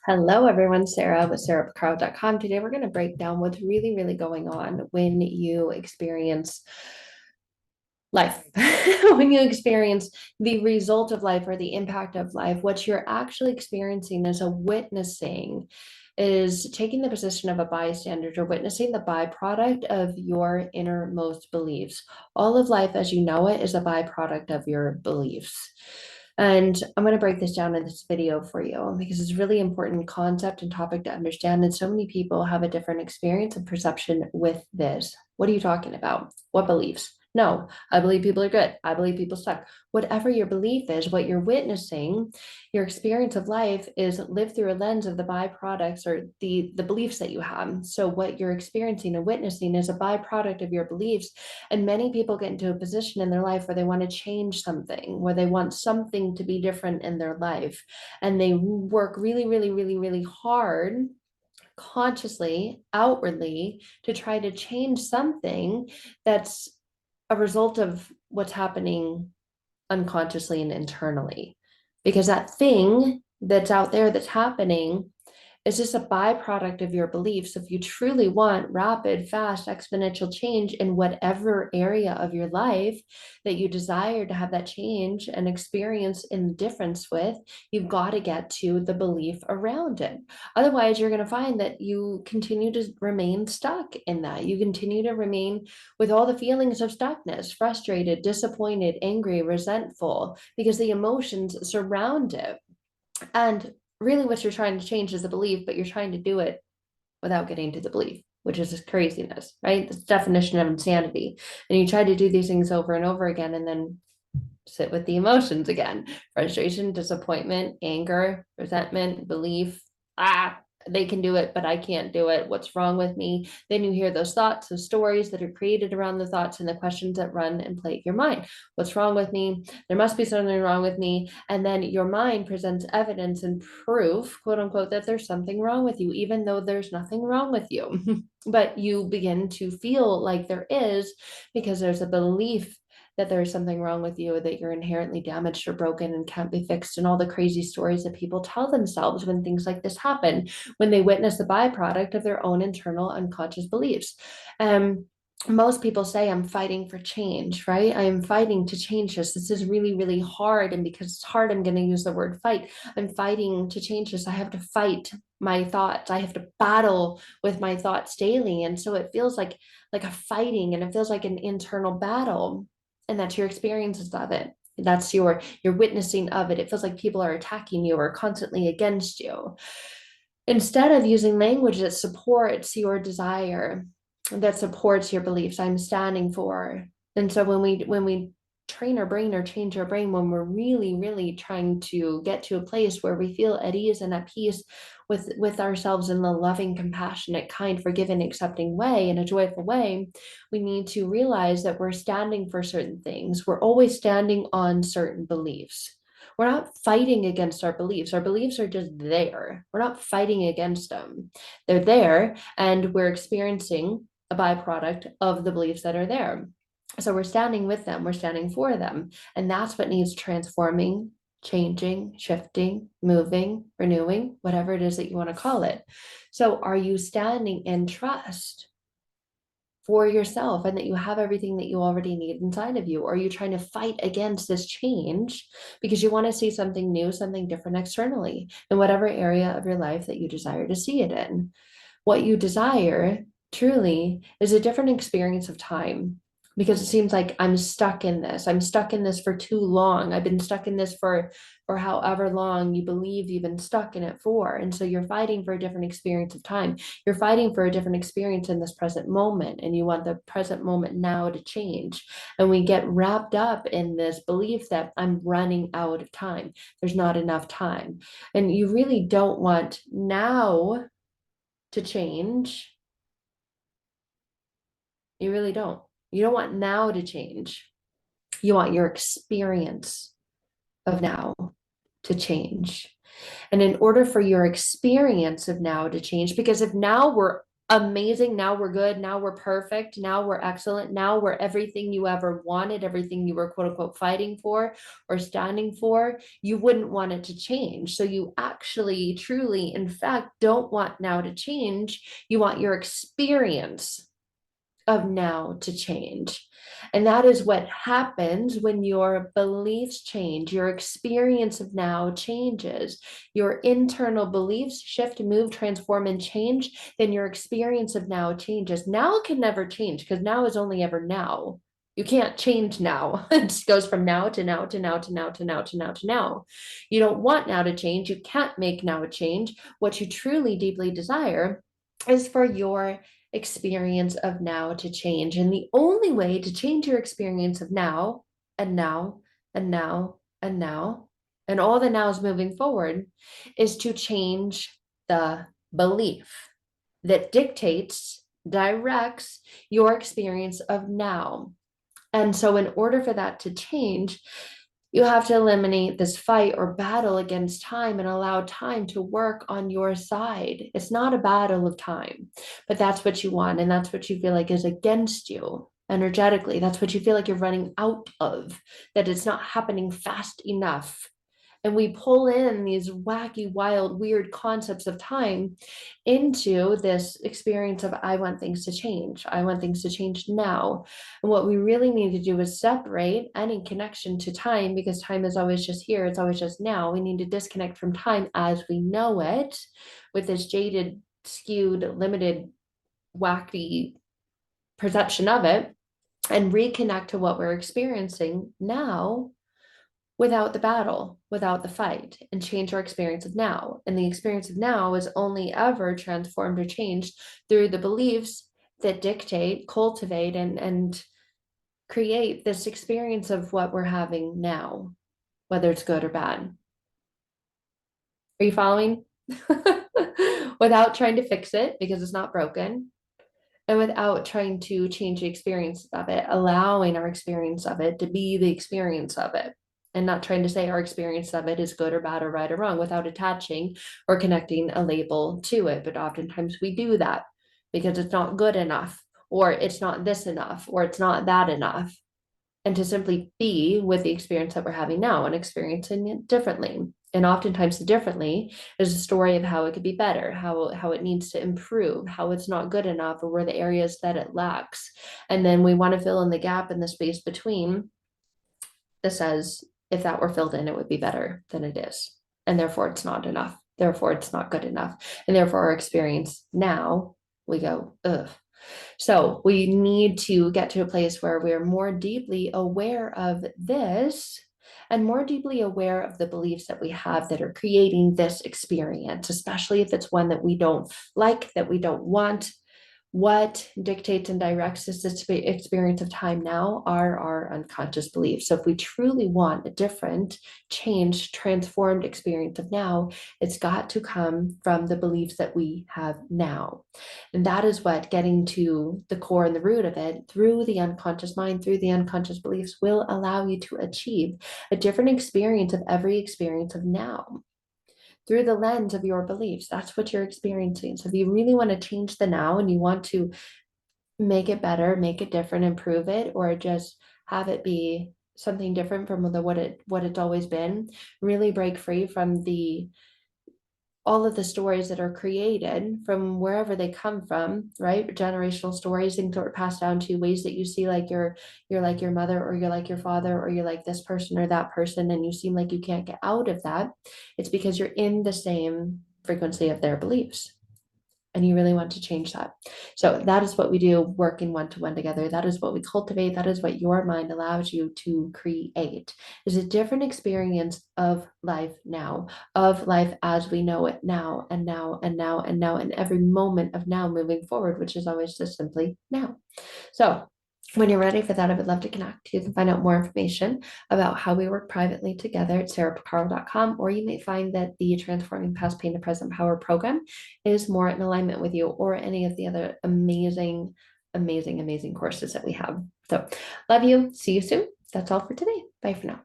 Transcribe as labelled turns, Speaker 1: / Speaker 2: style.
Speaker 1: Hello, everyone. Sarah with sarahpacaro.com. Today, we're going to break down what's really going on when you experience life, when you experience the result of life or the impact of life. What you're actually experiencing as a witnessing is taking the position of a bystander or witnessing the byproduct of your innermost beliefs. All of life as you know it is a byproduct of your beliefs. And I'm going to break this down in this video for you because it's a really important concept and topic to understand. And so many people have a different experience and perception with this. What are you talking about? What beliefs? No, I believe people are good. I believe people suck. Whatever your belief is, what you're witnessing, your experience of life is lived through a lens of the byproducts or the beliefs that you have. So what you're experiencing and witnessing is a byproduct of your beliefs. And many people get into a position in their life where they want to change something, where they want something to be different in their life. And they work really hard consciously, outwardly, to try to change something that's a result of what's happening unconsciously and internally. Because that thing that's out there that's happening is just a byproduct of your beliefs. If you truly want rapid, fast, exponential change in whatever area of your life that you desire to have that change and experience in the difference with, you've got to get to the belief around it. Otherwise, you're going to find that you continue to remain stuck in that. You continue to remain with all the feelings of stuckness, frustrated, disappointed, angry, resentful, because the emotions surround it. And really what you're trying to change is the belief, but you're trying to do it without getting to the belief, which is just craziness, right? That's the definition of insanity. And you try to do these things over and over again and then sit with the emotions again: frustration, disappointment, anger, resentment, belief. They can do it, but I can't do it. What's wrong with me? Then you hear those thoughts, those stories that are created around the thoughts and the questions that run and plague your mind. What's wrong with me? There must be something wrong with me. And then your mind presents evidence and proof, quote unquote, that there's something wrong with you, even though there's nothing wrong with you. But you begin to feel like there is because there's a belief that there's something wrong with you, that you're inherently damaged or broken and can't be fixed, and all the crazy stories that people tell themselves when things like this happen, when they witness the byproduct of their own internal unconscious beliefs. Most people say, I'm fighting for change, right? I am fighting to change this. This is really hard. And because it's hard, I'm going to use the word fight. I'm fighting to change this. I have to fight my thoughts. I have to battle with my thoughts daily. And so it feels like a fighting, and it feels like an internal battle. And that's your experiences of it. That's your witnessing of it. It feels like people are attacking you or constantly against you. Instead of using language that supports your desire, that supports your beliefs, I'm standing for. And so when we train our brain or change our brain, when we're really trying to get to a place where we feel at ease and at peace with ourselves in the loving, compassionate, kind, forgiving, accepting way, in a joyful way, we need to realize that we're standing for certain things. We're always standing on certain beliefs. We're not fighting against our beliefs. Our beliefs are just there. We're not fighting against them. They're there, and we're experiencing a byproduct of the beliefs that are there. So we're standing with them. We're standing for them. And that's what needs transforming, changing, shifting, moving, renewing, whatever it is that you want to call it. So are you standing in trust for yourself and that you have everything that you already need inside of you? Or are you trying to fight against this change because you want to see something new, something different externally in whatever area of your life that you desire to see it in? What you desire truly is a different experience of time, because it seems like I'm stuck in this. I'm stuck in this for too long. I've been stuck in this for however long you believe you've been stuck in it for. And so you're fighting for a different experience of time. You're fighting for a different experience in this present moment, and you want the present moment now to change. And we get wrapped up in this belief that I'm running out of time. There's not enough time. And you really don't want now to change. You really don't. You don't want now to change. You want your experience of now to change. And in order for your experience of now to change, because if now were amazing. Now we're good. Now we're perfect. Now we're excellent. Now we're everything you ever wanted, everything you were quote unquote fighting for or standing for. You wouldn't want it to change. So you actually, truly, in fact, don't want now to change. You want your experience of now to change. And that is what happens when your beliefs change, your experience of now changes, your internal beliefs shift, move, transform, and change, then your experience of now changes. Now can never change because now is only ever now. You can't change now. It just goes from now to now to now to now to now to now to now. You don't want now to change. You can't make now a change. What you truly deeply desire is for your experience of now to change. And the only way to change your experience of now and now and now and now and all the nows moving forward is to change the belief that dictates, directs your experience of now. And so, in order for that to change, you have to eliminate this fight or battle against time and allow time to work on your side. It's not a battle of time, but that's what you want. And that's what you feel like is against you energetically. That's what you feel like you're running out of, that it's not happening fast enough. And we pull in these wacky, wild, weird concepts of time into this experience of, I want things to change. I want things to change now. And what we really need to do is separate any connection to time, because time is always just here. It's always just now. We need to disconnect from time as we know it with this jaded, skewed, limited, wacky perception of it, and reconnect to what we're experiencing now without the battle, without the fight, and change our experience of now. And the experience of now is only ever transformed or changed through the beliefs that dictate, cultivate, and create this experience of what we're having now, whether it's good or bad. Are you following? Without trying to fix it because it's not broken, and without trying to change the experience of it, allowing our experience of it to be the experience of it, and not trying to say our experience of it is good or bad or right or wrong without attaching or connecting a label to it. But oftentimes we do that because it's not good enough, or it's not this enough, or it's not that enough. And to simply be with the experience that we're having now and experiencing it differently. And oftentimes the differently is a story of how it could be better, how it needs to improve, how it's not good enough, or where the areas that it lacks. And then we want to fill in the gap in the space between that says, if that were filled in, it would be better than it is. And therefore it's not enough. Therefore it's not good enough. And therefore our experience now, we go, ugh. So we need to get to a place where we're more deeply aware of this and more deeply aware of the beliefs that we have that are creating this experience, especially if it's one that we don't like, that we don't want. What dictates and directs this experience of time now are our unconscious beliefs. So if we truly want a different, changed, transformed experience of now, it's got to come from the beliefs that we have now. And that is what getting to the core and the root of it through the unconscious mind, through the unconscious beliefs, will allow you to achieve a different experience of every experience of now through the lens of your beliefs. That's what you're experiencing. So if you really want to change the now and you want to make it better, make it different, improve it, or just have it be something different from what it's always been, really break free from the all of the stories that are created from wherever they come from, right? Generational stories, things that were passed down to, ways that you see like you're like your mother, or you're like your father, or you're like this person or that person, and you seem like you can't get out of that. It's because you're in the same frequency of their beliefs, and you really want to change that. So that is what we do, working one-to-one together. That is what we cultivate. That is what your mind allows you to create, is a different experience of life now, of life as we know it now and now and now and now, and every moment of now moving forward, which is always just simply now. So when you're ready for that, I would love to connect. You can find out more information about how we work privately together at sarahpacaro.com, or you may find that the Transforming Past Pain to Present Power program is more in alignment with you, or any of the other amazing, amazing, amazing courses that we have. So love you. See you soon. That's all for today. Bye for now.